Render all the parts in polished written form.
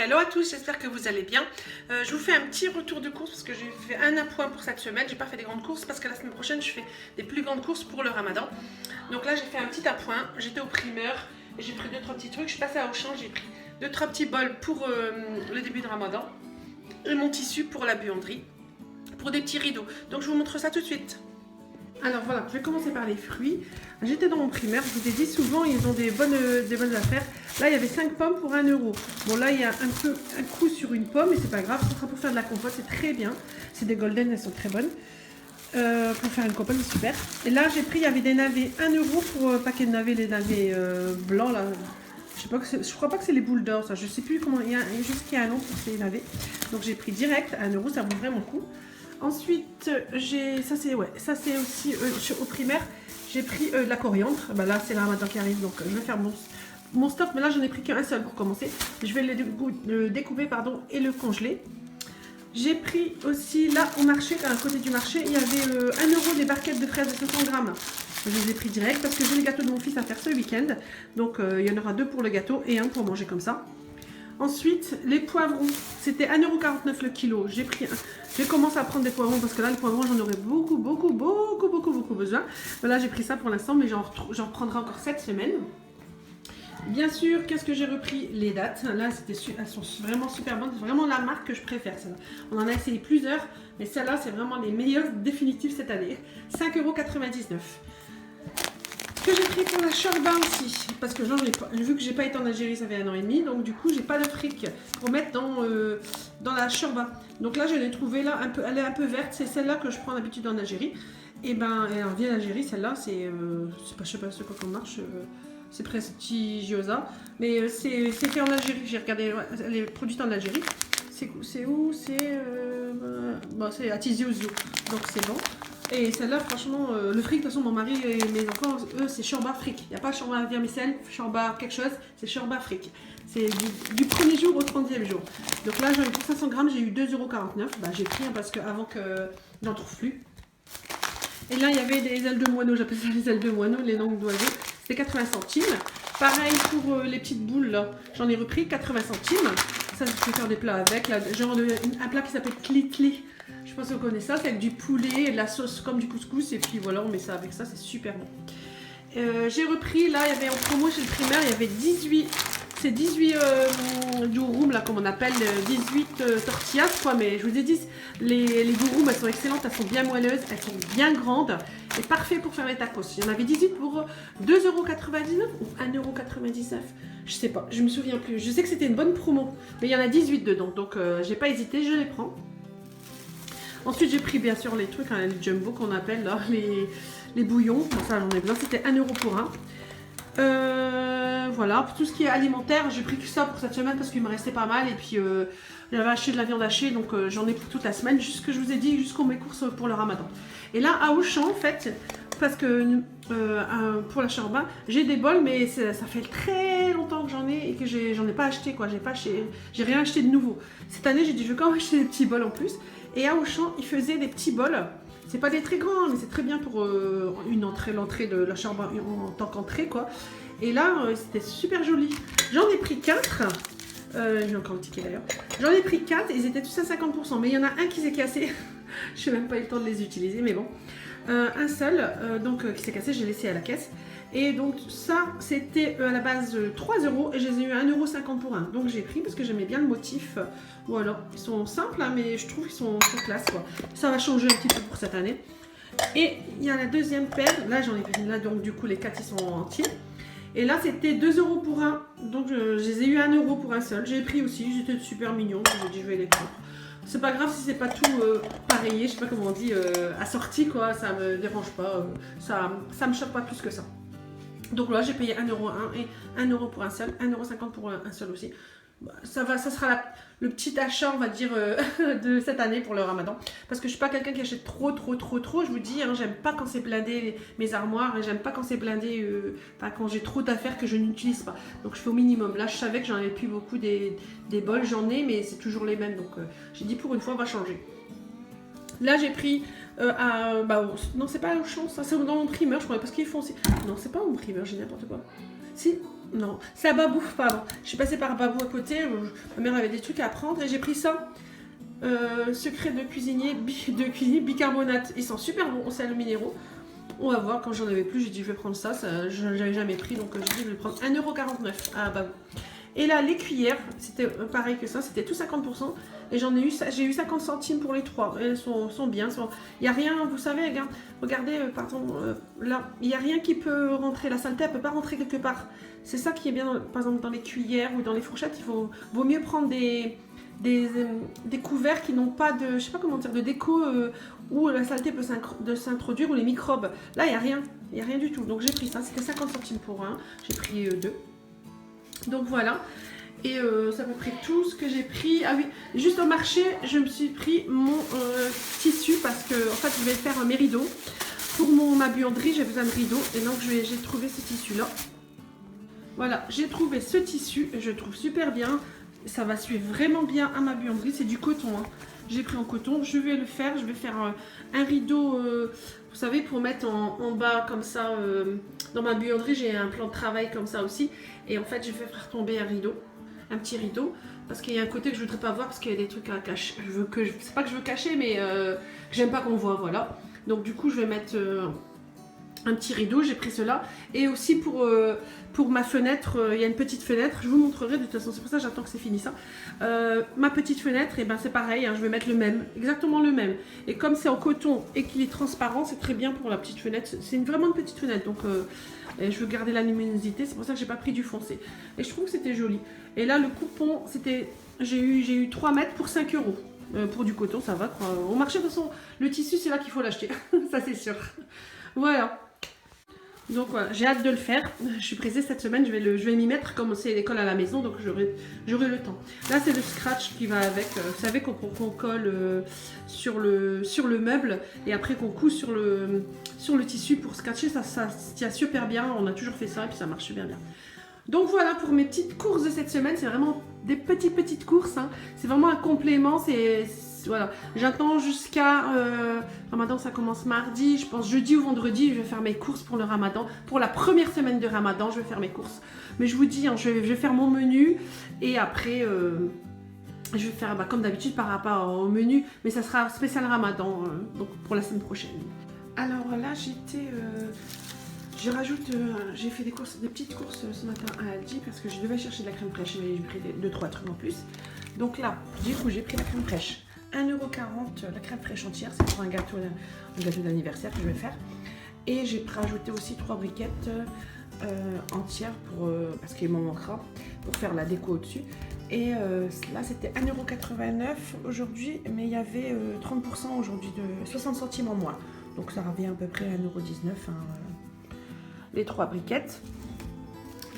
Hello à tous, j'espère que vous allez bien. Je vous fais un petit retour de course parce que j'ai fait un appoint pour cette semaine. J'ai pas fait des grandes courses parce que la semaine prochaine je fais des plus grandes courses pour le ramadan. Donc là j'ai fait un petit appoint, j'étais au primeur et j'ai pris 2-3 petits trucs. Je suis passée à Auchan, j'ai pris 2-3 petits bols pour le début de ramadan et mon tissu pour la buanderie, pour des petits rideaux. Donc je vous montre ça tout de suite. Alors voilà, je vais commencer par les fruits. J'étais dans mon primaire, je vous ai dit souvent ils ont des bonnes affaires. Là il y avait 5 pommes pour 1 €. Bon là il y a un coup sur une pomme mais c'est pas grave, ça sera pour faire de la compote, c'est très bien. C'est des golden, elles sont très bonnes. Pour faire une compote, c'est super. Et là j'ai pris, il y avait des navets 1 € pour paquet de navets, les navets blancs là. Je crois pas que c'est les boules d'or ça, je sais plus comment, il y a juste qu'il y a un nom pour ces navets. Donc j'ai pris direct à 1 €, ça vaut vraiment le coup. Ensuite, ça c'est aussi au primaire, j'ai pris de la coriandre. Bah là, c'est le ramadan qui arrive, donc je vais faire mon stock. Mais là, j'en ai pris qu'un seul pour commencer. Je vais le découper et le congeler. J'ai pris aussi, là, au marché, à côté du marché, il y avait 1 € des barquettes de fraises de 500 grammes. Je les ai pris direct parce que j'ai le gâteau de mon fils à faire ce week-end. Donc, il y en aura 2 pour le gâteau et 1 pour manger comme ça. Ensuite, les poivrons, c'était 1,49 € le kilo. J'ai commencé à prendre des poivrons parce que là, les poivrons, j'en aurais beaucoup besoin. Là, j'ai pris ça pour l'instant, mais j'en reprendrai encore cette semaine. Bien sûr, qu'est-ce que j'ai repris? Les dattes. Là, elles sont vraiment super bonnes. C'est vraiment la marque que je préfère, celle-là. On en a essayé plusieurs, mais celle-là, c'est vraiment les meilleures définitives cette année. 5,99 €. Que j'ai pris pour la shorba aussi, parce que vu que j'ai pas été en Algérie, ça fait 1 an et demi, donc du coup j'ai pas de fric pour mettre dans la shorba. Donc là je l'ai trouvée là, elle est un peu verte, c'est celle-là que je prends d'habitude en Algérie. Et ben elle vient d'Algérie, celle-là, je sais pas quoi qu'on marche, c'est Prestigiosa, mais c'est fait en Algérie, j'ai regardé, ouais, elle est produite en Algérie. C'est où? C'est à Tizi Ouzou, donc c'est bon. Et celle-là, franchement, le fric, de toute façon, mon mari et mes enfants, eux, c'est shorba fric. Il n'y a pas shorba vermicelle, shorba quelque chose, c'est shorba fric. C'est du premier jour au 30e jour. Donc là, pour 500 grammes, j'ai eu 2,49 €. Bah, j'ai pris parce qu'avant que j'en trouve plus. Et là, il y avait des ailes de moineau, j'appelle ça les ailes de moineau, les langues d'oiseau. C'était 80 centimes. Pareil pour les petites boules, là, j'en ai repris 80 centimes. Ça, je peux faire des plats avec. Là, genre un plat qui s'appelle klitli. Je pense que vous connaissez ça, c'est avec du poulet et de la sauce comme du couscous. Et puis voilà, on met ça avec ça, c'est super bon. J'ai repris, là, il y avait en promo chez le primaire, il y avait 18 durum, là, comme on appelle, 18 tortillas, quoi. Mais je vous ai dit, les durum, elles sont excellentes, elles sont bien moelleuses, elles sont bien grandes et parfait pour faire les tacos. Il y en avait 18 pour 2,99 € ou 1,99 €. Je sais pas, je me souviens plus. Je sais que c'était une bonne promo, mais il y en a 18 dedans, donc j'ai pas hésité, je les prends. Ensuite, j'ai pris bien sûr les trucs, hein, les jumbo qu'on appelle là, les bouillons. Bon, ça, j'en ai besoin, c'était 1 € pour un. Voilà, pour tout ce qui est alimentaire, j'ai pris que ça pour cette semaine parce qu'il me restait pas mal. Et puis, j'avais acheté de la viande hachée, donc j'en ai pour toute la semaine, juste ce que je vous ai dit, jusqu'aux mes courses pour le ramadan. Et là, à Auchan, en fait, parce que pour la shorba, j'ai des bols, mais ça fait très longtemps que j'en ai et que j'en ai pas acheté, quoi. J'ai rien acheté de nouveau. Cette année, j'ai dit, je vais quand même acheter des petits bols en plus. Et à Auchan, ils faisaient des petits bols. C'est pas des très grands, mais c'est très bien pour l'entrée de la shorba en tant qu'entrée, quoi. Et là, c'était super joli. J'en ai pris 4. J'ai encore le ticket d'ailleurs. J'en ai pris 4, ils étaient tous à 50%. Mais il y en a un qui s'est cassé. Je n'ai même pas eu le temps de les utiliser, mais bon. Un seul, qui s'est cassé, j'ai laissé à la caisse. Et donc ça, c'était à la base 3 € et je les ai eu à 1,50 € pour un. Donc j'ai pris parce que j'aimais bien le motif. Voilà, ils sont simples, hein, mais je trouve qu'ils sont classe, quoi. Ça va changer un petit peu pour cette année. Et il y a la deuxième paire. Là, j'en ai pris là, donc du coup, les 4 ils sont entiers. Et là, c'était 2 € pour un. Donc je les ai eu à 1 € pour un seul. J'ai pris aussi, ils étaient super mignons. J'ai dit, je vais les prendre. C'est pas grave si c'est pas tout pareillé, je sais pas comment on dit, assorti, quoi. Ça me dérange pas. Ça me choque pas plus que ça. Donc là, j'ai payé 1 € et 1 € pour un seul, 1,50 € pour un seul aussi. Bah, ça sera le petit achat, on va dire, de cette année pour le ramadan. Parce que je suis pas quelqu'un qui achète trop. Je vous dis, hein, j'aime pas quand c'est blindé mes armoires et j'aime pas quand c'est blindé, quand j'ai trop d'affaires que je n'utilise pas. Donc je fais au minimum. Là, je savais que j'en avais plus beaucoup des bols, j'en ai, mais c'est toujours les mêmes. Donc j'ai dit pour une fois, on va changer. Là, j'ai pris non, c'est pas Auchan, ça c'est dans mon primeur, je crois, parce qu'ils font aussi. Non, c'est pas mon primeur, j'ai n'importe quoi. Si, Non, c'est à Babou, pardon. Je suis passée par Babou à côté. Ma mère avait des trucs à prendre et j'ai pris ça. Secret de cuisinier, bicarbonate. Ils sont super bons, c'est le minéraux. On va voir, quand j'en avais plus, j'ai dit je vais prendre ça. Je n'avais jamais pris, donc j'ai dit je vais prendre 1,49 € à Babou. Et là, les cuillères, c'était pareil que ça, c'était tout 50%. Et j'ai eu 50 centimes pour les 3. Elles sont bien. Il n'y a rien, vous savez, regardez, là, il n'y a rien qui peut rentrer. La saleté, elle ne peut pas rentrer quelque part. C'est ça qui est bien, par exemple, dans les cuillères ou dans les fourchettes. Vaut mieux prendre des couverts qui n'ont pas de, je sais pas comment dire, de déco où la saleté peut s'introduire ou les microbes. Là, il n'y a rien du tout. Donc j'ai pris ça, c'était 50 centimes pour un. J'ai pris 2. Donc voilà, et c'est à peu près tout ce que j'ai pris. Ah oui, juste au marché, je me suis pris mon tissu parce que en fait je vais faire mes rideaux. Pour ma buanderie, j'ai besoin de rideaux et donc j'ai trouvé ce tissu-là. Voilà, j'ai trouvé ce tissu, je le trouve super bien. Ça va suivre vraiment bien à ma buanderie, c'est du coton. Hein. J'ai pris en coton, je vais le faire, je vais faire un rideau, vous savez, pour mettre en bas comme ça. Dans ma buanderie, j'ai un plan de travail comme ça aussi. Et en fait, je vais faire tomber un petit rideau. Parce qu'il y a un côté que je ne voudrais pas voir parce qu'il y a des trucs à cacher. C'est pas que je veux cacher, mais que j'aime pas qu'on voit, voilà. Donc du coup, je vais mettre un petit rideau, j'ai pris cela. Et aussi pour ma fenêtre, il y a une petite fenêtre, je vous montrerai de toute façon, c'est pour ça que j'attends que c'est fini ça. Ma petite fenêtre, et ben c'est pareil, hein, je vais mettre le même, exactement le même. Et comme c'est en coton et qu'il est transparent, c'est très bien pour la petite fenêtre. C'est vraiment une petite fenêtre, donc je veux garder la luminosité, c'est pour ça que j'ai pas pris du foncé. Et je trouve que c'était joli. Et là, le coupon, j'ai eu 3 mètres pour 5 €. Pour du coton, ça va quoi. Au marché, de toute façon, le tissu, c'est là qu'il faut l'acheter, ça c'est sûr. Voilà. Donc voilà, j'ai hâte de le faire. Je suis pressée cette semaine, je vais m'y mettre comme c'est l'école à la maison, donc j'aurai le temps. Là, c'est le scratch qui va avec. Vous savez qu'on colle sur le meuble et après qu'on coud sur le tissu pour scratcher, ça se tient super bien. On a toujours fait ça et puis ça marche super bien. Donc voilà pour mes petites courses de cette semaine. C'est vraiment des petites courses. Hein. C'est vraiment un complément. Voilà. J'attends jusqu'à Ramadan, ça commence mardi. Je pense jeudi ou vendredi, je vais faire mes courses pour le Ramadan. Pour la première semaine de Ramadan, je vais faire mes courses. Mais je vous dis, hein, je vais faire mon menu et après, je vais faire comme d'habitude par rapport au menu. Mais ça sera spécial Ramadan, donc pour la semaine prochaine. Alors là, j'ai fait des petites courses ce matin à Aldi parce que je devais chercher de la crème fraîche, mais j'ai pris 2-3 trucs en plus. Donc là, du coup, j'ai pris la crème fraîche. 1,40 € la crème fraîche entière, c'est pour un gâteau d'anniversaire que je vais faire. Et j'ai rajouté aussi 3 briquettes entières parce qu'il m'en manquera pour faire la déco au-dessus. Et là, c'était 1,89 € aujourd'hui, mais il y avait 30% aujourd'hui de 60 centimes en moins. Donc ça revient à peu près à 1,19 €. Hein, les 3 briquettes.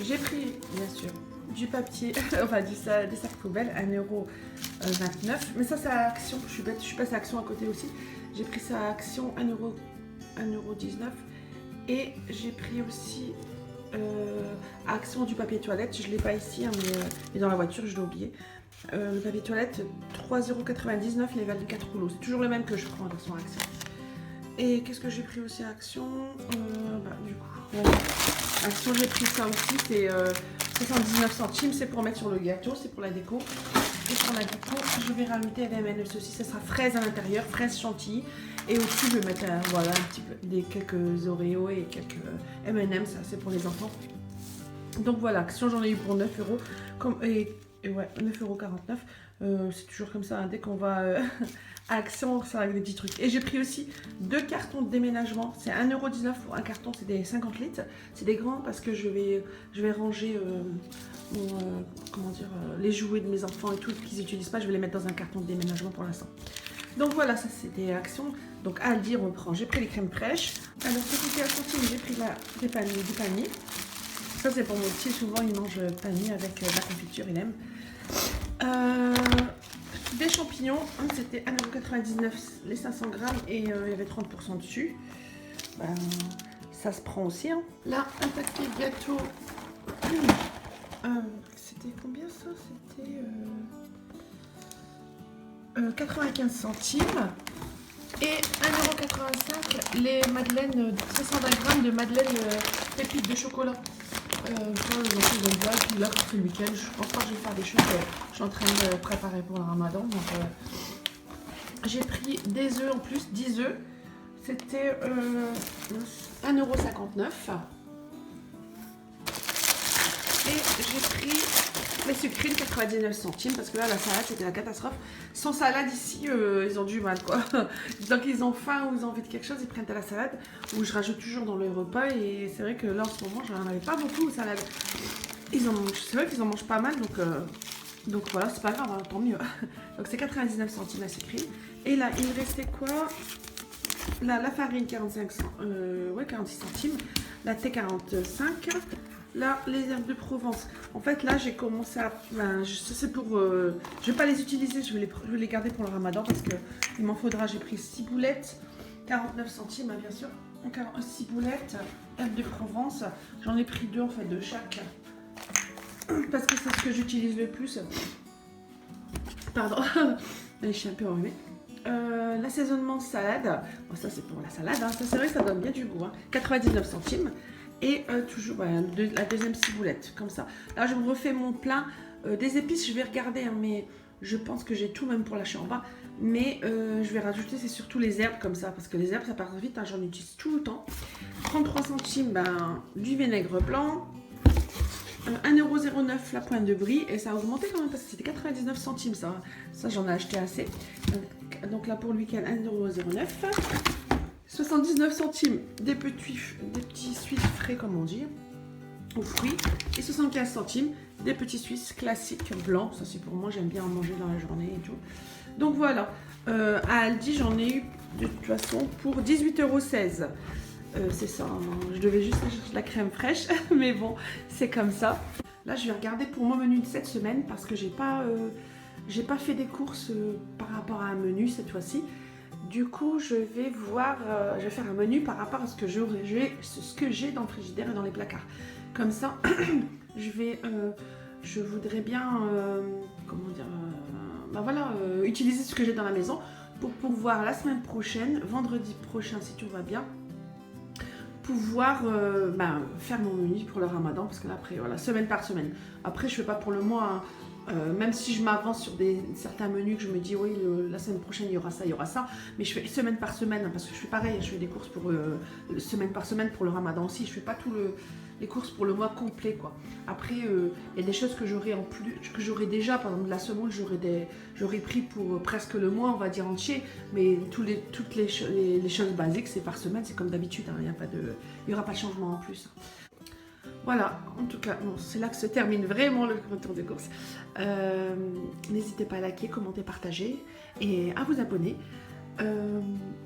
J'ai pris, bien sûr, du papier, enfin des sacs poubelles, 1,29 €. Mais ça, c'est à Action. Je suis bête, je suis passée à Action à côté aussi. J'ai pris ça à Action, 1,19 €. Et j'ai pris aussi à Action du papier toilette. Je ne l'ai pas ici, hein, mais dans la voiture, je l'ai oublié. Le papier toilette, 3,99 € les 24 rouleaux. C'est toujours le même que je prends à Action. Et qu'est-ce que j'ai pris aussi à Action du coup, Action, j'ai pris ça aussi, c'est 79 centimes, c'est pour mettre sur le gâteau, c'est pour la déco. Et pour la déco, je vais rajouter les M&M's aussi, ça sera fraise à l'intérieur, fraise chantilly. Et aussi, je vais mettre voilà, un petit peu, quelques Oreos et quelques M&M's, ça c'est pour les enfants. Donc voilà, Action, j'en ai eu pour 9 €. Et ouais, 9,49 €. C'est toujours comme ça, hein, dès qu'on va à Action, ça avec des petits trucs. Et j'ai pris aussi 2 cartons de déménagement. C'est 1,19 € pour un carton, c'est des 50 litres. C'est des grands parce que je vais ranger les jouets de mes enfants et tout qu'ils n'utilisent pas. Je vais les mettre dans un carton de déménagement pour l'instant. Donc voilà, ça c'était Action. Donc à Aldi, on reprend. J'ai pris les crèmes fraîches. Alors côté à sortir, j'ai pris du panier. Ça c'est pour mon petit, souvent il mange panier avec la confiture, il aime. Des champignons, c'était 1,99 € les 500 grammes et il y avait 30% dessus. Ça se prend aussi. Hein. Là, un paquet de gâteaux. C'était combien ça? C'était 95 centimes. Et 1,85 € les madeleines, 520 grammes de madeleines pépites de chocolat. Pour les enfants ils aiment bien. Et puis là, comme c'est le week-end, je pense pas que je vais faire des choses. Je suis en train de préparer pour le ramadan. Donc, j'ai pris des œufs en plus, 10 œufs. C'était 1,59 €. Et j'ai pris les sucrines 99 centimes parce que là la salade c'était la catastrophe. Sans salade ici ils ont du mal quoi. Donc ils ont faim ou ils ont envie de quelque chose, ils prennent de la salade ou je rajoute toujours dans le repas et c'est vrai que là en ce moment j'en avais pas beaucoup de salade. C'est vrai qu'ils en mangent pas mal donc voilà c'est pas grave hein, tant mieux. Donc c'est 99 centimes la sucrine. Et là il me restait quoi? Là, la farine 46 centimes, la thé 45. Là, les herbes de Provence. En fait, là, j'ai commencé à... c'est pour... je vais pas les utiliser, je vais les garder pour le ramadan parce qu'il m'en faudra. J'ai pris 6 boulettes, 49 centimes, hein, bien sûr. 6 boulettes, herbes de Provence. J'en ai pris 2, en fait, de chaque. Parce que c'est ce que j'utilise le plus. Pardon. Je suis un peu enrhumée. L'assaisonnement salade. Bon, ça, c'est pour la salade. Hein. Ça, c'est vrai que ça donne bien du goût. Hein. 99 centimes. Et toujours la deuxième ciboulette, comme ça. Là, je me refais mon plein. Des épices, je vais regarder, hein, mais je pense que j'ai tout, même pour la bas. Mais je vais rajouter, c'est surtout les herbes, comme ça. Parce que les herbes, ça part vite, hein, j'en utilise tout le temps. 33 centimes, du vinaigre blanc. 1,09 € la pointe de brie. Et ça a augmenté quand même, parce que c'était 99 centimes, ça. Ça, j'en ai acheté assez. Donc là, pour le week-end, 1,09 €. 79 centimes des petits Suisses frais comme on dit, aux fruits, et 75 centimes des petits Suisses classiques blancs. Ça c'est pour moi, j'aime bien en manger dans la journée et tout. Donc voilà, à Aldi j'en ai eu de toute façon pour 18,16 €. C'est ça, hein. Je devais juste acheter de la crème fraîche, mais bon, c'est comme ça. Là je vais regarder pour mon menu de cette semaine parce que j'ai pas fait des courses par rapport à un menu cette fois-ci. Du coup, je vais faire un menu par rapport à ce que j'ai dans le frigidaire et dans les placards. Comme ça, je voudrais bien, utiliser ce que j'ai dans la maison pour pouvoir la semaine prochaine, vendredi prochain si tout va bien, pouvoir faire mon menu pour le ramadan parce que là après, voilà, semaine par semaine. Après, je fais pas pour le mois, hein. Même si je m'avance sur certains menus que je me dis oui la semaine prochaine il y aura ça, mais je fais semaine par semaine hein, parce que je fais pareil, je fais des courses pour semaine par semaine pour le ramadan aussi, je fais pas les courses pour le mois complet quoi. Après il y a des choses que j'aurais en plus, que j'aurais déjà, par exemple la semoule j'aurais pris pour presque le mois on va dire entier, mais toutes les choses basiques c'est par semaine, c'est comme d'habitude, hein, il y aura pas de changement en plus. Voilà, en tout cas, bon, c'est là que se termine vraiment le retour de course. N'hésitez pas à liker, commenter, partager et à vous abonner.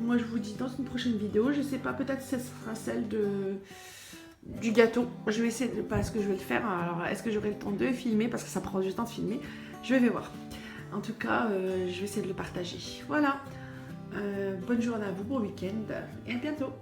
Moi, je vous dis dans une prochaine vidéo, je sais pas, peut-être ce sera celle du gâteau. Je vais essayer, parce que je vais le faire. Alors, est-ce que j'aurai le temps de filmer? Parce que ça prend du temps de filmer. Je vais voir. En tout cas, je vais essayer de le partager. Voilà. Bonne journée à vous, bon week-end et à bientôt.